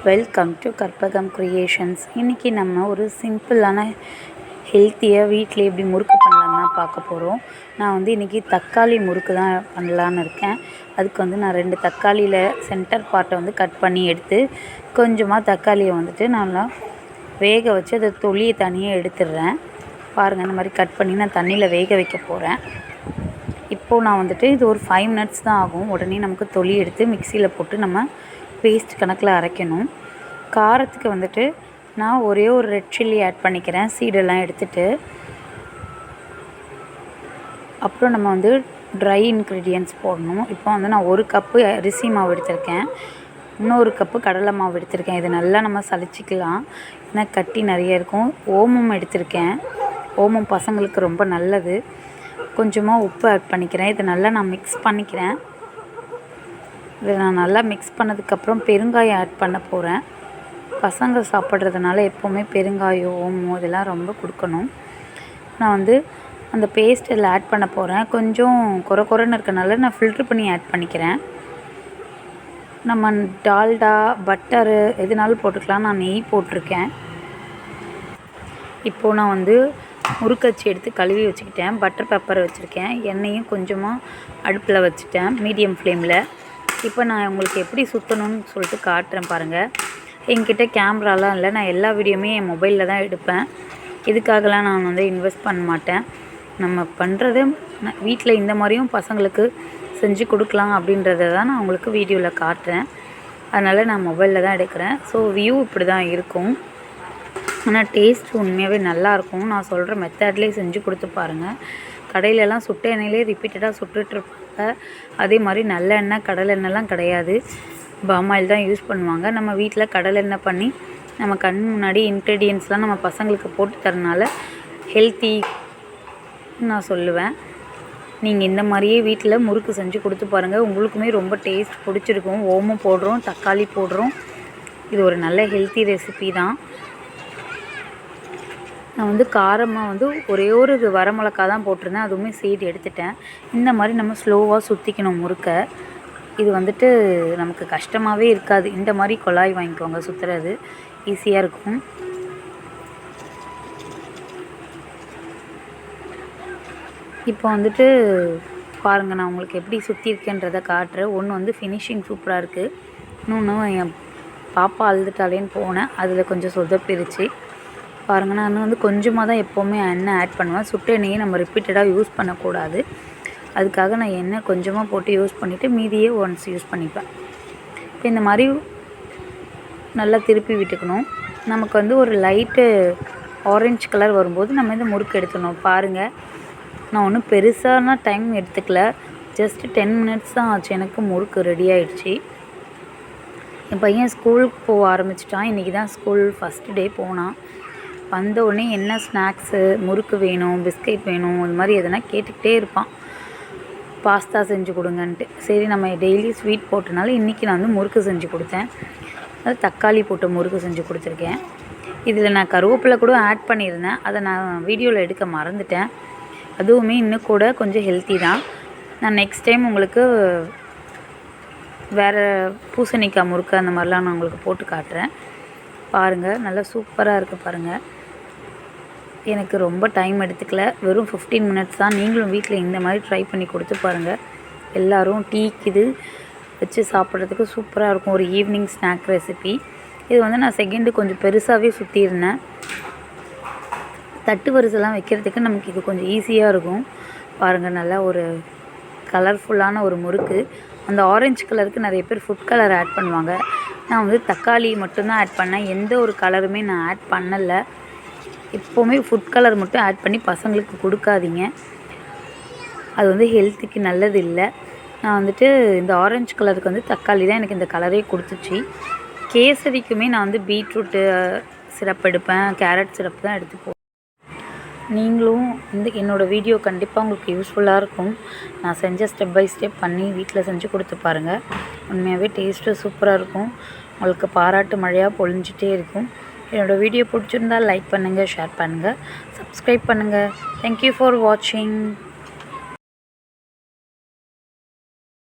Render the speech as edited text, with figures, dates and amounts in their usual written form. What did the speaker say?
Welcome to Karpagam creations. இன்றைக்கி நம்ம ஒரு சிம்பிளான ஹெல்த்தியாக வீட்டில் எப்படி முறுக்கு பண்ணலான்னு தான் பார்க்க போகிறோம். நான் இன்றைக்கி தக்காளி முறுக்கு தான் பண்ணலான்னு இருக்கேன். அதுக்கு நான் 2 தக்காளியில் சென்டர் பார்ட்டை கட் பண்ணி எடுத்து கொஞ்சமாக தக்காளியை நல்லா வேக வச்சு அதை தொலியை தனியாக எடுத்துடுறேன். பாருங்கள், இந்த மாதிரி கட் பண்ணி நான் தண்ணியில் வேக வைக்க போகிறேன். இப்போது நான் இது ஒரு 5 மினிட்ஸ் தான் ஆகும். உடனே நமக்கு தொலி எடுத்து மிக்சியில் போட்டு நம்ம பேஸ்ட் கணக்கில் அரைக்கணும். காரத்துக்கு நான் ஒரே ஒரு ரெட் சில்லி ஆட் பண்ணிக்கிறேன், சீடெல்லாம் எடுத்துகிட்டு. அப்புறம் நம்ம ட்ரை இன்க்ரீடியன்ட்ஸ் போடணும். இப்போ நான் 1 கப்பு அரிசி மாவு எடுத்திருக்கேன், இன்னொரு கப்பு கடலை மாவு எடுத்திருக்கேன். இதை நல்லா நம்ம சலிச்சிக்கலாம், ஏன்னா கட்டி நிறைய இருக்கும். ஓமம் எடுத்திருக்கேன், ஓமம் பசங்களுக்கு ரொம்ப நல்லது. கொஞ்சமாக உப்பு ஆட் பண்ணிக்கிறேன். இதை நல்லா நான் மிக்ஸ் பண்ணிக்கிறேன். இதை நான் நல்லா மிக்ஸ் பண்ணதுக்கப்புறம் பெருங்காயம் ஆட் பண்ண போகிறேன். பசங்க சாப்பிட்றதுனால எப்போவுமே பெருங்காயம், ஓமம் இதெல்லாம் ரொம்ப கொடுக்கணும். நான் அந்த பேஸ்ட் இதில் ஆட் பண்ண போகிறேன். கொஞ்சம் குறைன்னு இருக்கனால நான் ஃபில்ட்ரு பண்ணி ஆட் பண்ணிக்கிறேன். நம்ம டால்டா, பட்டரு எதுனாலும் போட்டுக்கலாம். நான் நெய் போட்டிருக்கேன். இப்போது நான் முறுக்கச்சி எடுத்து கழுவி வச்சுக்கிட்டேன். பட்டர் பேப்பர் வச்சுருக்கேன். எண்ணெயும் கொஞ்சமாக அடுப்பில் வச்சுட்டேன் மீடியம் ஃப்ளேமில். இப்போ நான் உங்களுக்கு எப்படி சுற்றணும்னு சொல்லிட்டு காட்டுறேன் பாருங்கள். என்கிட்ட கேமராலாம் இல்லை, நான் எல்லா வீடியோவுமே என் மொபைலில் தான் எடுப்பேன். இதுக்காகலாம் நான் இன்வெஸ்ட் பண்ண மாட்டேன். நம்ம பண்ணுறது வீட்டில் இந்த மாதிரியும் பசங்களுக்கு செஞ்சு கொடுக்கலாம் அப்படின்றத தான் நான் உங்களுக்கு வீடியோவில் காட்டுறேன். அதனால் நான் மொபைலில் தான் எடுக்கிறேன். ஸோ வியூ இப்படி தான் இருக்கும். ஆனால் டேஸ்ட் உண்மையாகவே நல்லாயிருக்கும். நான் சொல்கிற மெத்தட்லேயே செஞ்சு கொடுத்து பாருங்கள். கடையிலலாம் சுட்ட எண்ணெயிலே ரிப்பீட்டடாக சுட்டுட்ருப்பாங்க. அதே மாதிரி நல்லெண்ணெய், கடலெண்ணெய்லாம் கிடையாது, பாமாயில் தான் யூஸ் பண்ணுவாங்க. நம்ம வீட்டில் கடலெண்ணெய் பண்ணி நம்ம கண் முன்னாடி இன்க்ரீடியன்ட்ஸ்லாம் நம்ம பசங்களுக்கு போட்டு தரனால ஹெல்த்தி நான் சொல்லுவேன். நீங்கள் இந்த மாதிரியே வீட்டில் முறுக்கு செஞ்சு கொடுத்து பாருங்கள். உங்களுக்குமே ரொம்ப டேஸ்ட் பிடிச்சிருக்கும். ஓமம் போடுறோம், தக்காளி போடுறோம். இது ஒரு நல்ல ஹெல்த்தி ரெசிபி தான். நான் காரமாக ஒரே ஒரு வரமிளகா தான் போட்டிருந்தேன், அதுவுமே சீடு எடுத்துட்டேன். இந்த மாதிரி நம்ம ஸ்லோவாக சுற்றிக்கணும் முறுக்க. இது நமக்கு கஷ்டமாகவே இருக்காது. இந்த மாதிரி குழாய் வாங்கிக்கோங்க, சுற்றுறது ஈஸியாக இருக்கும். இப்போ பாருங்கள், நான் உங்களுக்கு எப்படி சுற்றிருக்கேன்றதை காட்டுறேன். ஒன்று ஃபினிஷிங் சூப்பராக இருக்குது. இன்னொன்று என் பாப்பா அழுதுட்டாலேன்னு போனேன், அதில் கொஞ்சம் சொதப்பிருச்சு. பாருங்கள், நான் கொஞ்சமாக தான் எப்போவுமே எண்ணெய் ஆட் பண்ணுவேன். சுட்ட எண்ணெயை நம்ம ரிப்பீட்டடாக யூஸ் பண்ணக்கூடாது. அதுக்காக நான் எண்ணெய் கொஞ்சமாக போட்டு யூஸ் பண்ணிவிட்டு மீதியே ஒன்ஸ் யூஸ் பண்ணிப்பேன். இப்போ இந்த மாதிரி நல்லா திருப்பி விட்டுக்கணும். நமக்கு ஒரு லைட்டு ஆரஞ்சு கலர் வரும்போது நம்ம இந்த முறுக்கு எடுத்துடணும். பாருங்கள், நான் ஒன்றும் பெருசான டைம் எடுத்துக்கல, ஜஸ்ட் 10 மினிட்ஸ் தான் ஆச்சு. எனக்கு முறுக்கு ரெடி ஆகிடுச்சி. என் பையன் ஸ்கூலுக்கு போக ஆரம்பிச்சிட்டான். இன்றைக்கி தான் ஸ்கூல் ஃபஸ்ட் டே போனான். வந்த உடனே என்ன ஸ்நாக்ஸு, முறுக்கு வேணும், பிஸ்கெட் வேணும், இது மாதிரி எதனா கேட்டுக்கிட்டே இருப்பான். பாஸ்தா செஞ்சு கொடுங்கன்ட்டு. சரி, நம்ம டெய்லி ஸ்வீட் போட்டனால இன்றைக்கி நான் முறுக்கு செஞ்சு கொடுத்தேன். அது தக்காளி போட்டு முறுக்கு செஞ்சு கொடுத்துருக்கேன். இதில் நான் கருவேப்பிலை கூட ஆட் பண்ணியிருந்தேன், அதை நான் வீடியோவில் எடுக்க மறந்துட்டேன். அதுவுமே இன்னும் கூட கொஞ்சம் ஹெல்த்தி தான். நான் நெக்ஸ்ட் டைம் உங்களுக்கு வேறு பூசணிக்காய் முறுக்கு அந்த மாதிரிலாம் நான் உங்களுக்கு போட்டு காட்டுறேன். பாருங்கள், நல்லா சூப்பராக இருக்குது பாருங்கள். எனக்கு ரொம்ப டைம் எடுத்துக்கல, வெறும் 15 மினிட்ஸ் தான். நீங்களும் வீட்டில் இந்த மாதிரி ட்ரை பண்ணி கொடுத்து பாருங்கள். எல்லோரும் டீக்கு இது வச்சு சாப்பிட்றதுக்கு சூப்பராக இருக்கும். ஒரு ஈவினிங் ஸ்நாக் ரெசிபி. இது நான் செகண்டு கொஞ்சம் பெருசாகவே சுற்றியிருந்தேன். தட்டு வரிசைலாம் வைக்கிறதுக்கு நமக்கு இது கொஞ்சம் ஈஸியாக இருக்கும். பாருங்கள், நல்லா ஒரு கலர்ஃபுல்லான ஒரு முறுக்கு. அந்த ஆரஞ்சு கலருக்கு நிறைய பேர் ஃபுட் கலர் ஆட் பண்ணுவாங்க. நான் தக்காளி மட்டும்தான் ஆட் பண்ணேன், எந்த ஒரு கலருமே நான் ஆட் பண்ணலை. எப்போவுமே ஃபுட் கலர் மட்டும் ஆட் பண்ணி பசங்களுக்கு கொடுக்காதீங்க, அது ஹெல்த்துக்கு நல்லது இல்லை. நான் இந்த ஆரஞ்சு கலருக்கு தக்காளி தான் எனக்கு இந்த கலரே கொடுத்துச்சு. கேசரிக்குமே நான் பீட்ரூட்டு சிரப் எடுப்பேன், கேரட் சிரப் தான் எடுத்துப்போம். நீங்களும் என்னோடய வீடியோ கண்டிப்பாக உங்களுக்கு யூஸ்ஃபுல்லாக இருக்கும். நான் செஞ்ச ஸ்டெப் பை ஸ்டெப் பண்ணி வீட்டில் செஞ்சு கொடுத்து பாருங்கள். உண்மையாகவே டேஸ்ட்டு சூப்பராக இருக்கும். உங்களுக்கு பாராட்டு மழையாக பொழிஞ்சிட்டே இருக்கும். என்னோடய வீடியோ பிடிச்சிருந்தால் லைக் பண்ணுங்கள், ஷேர் பண்ணுங்கள், சப்ஸ்கிரைப் பண்ணுங்கள். தேங்க்யூ ஃபார் வாட்சிங்.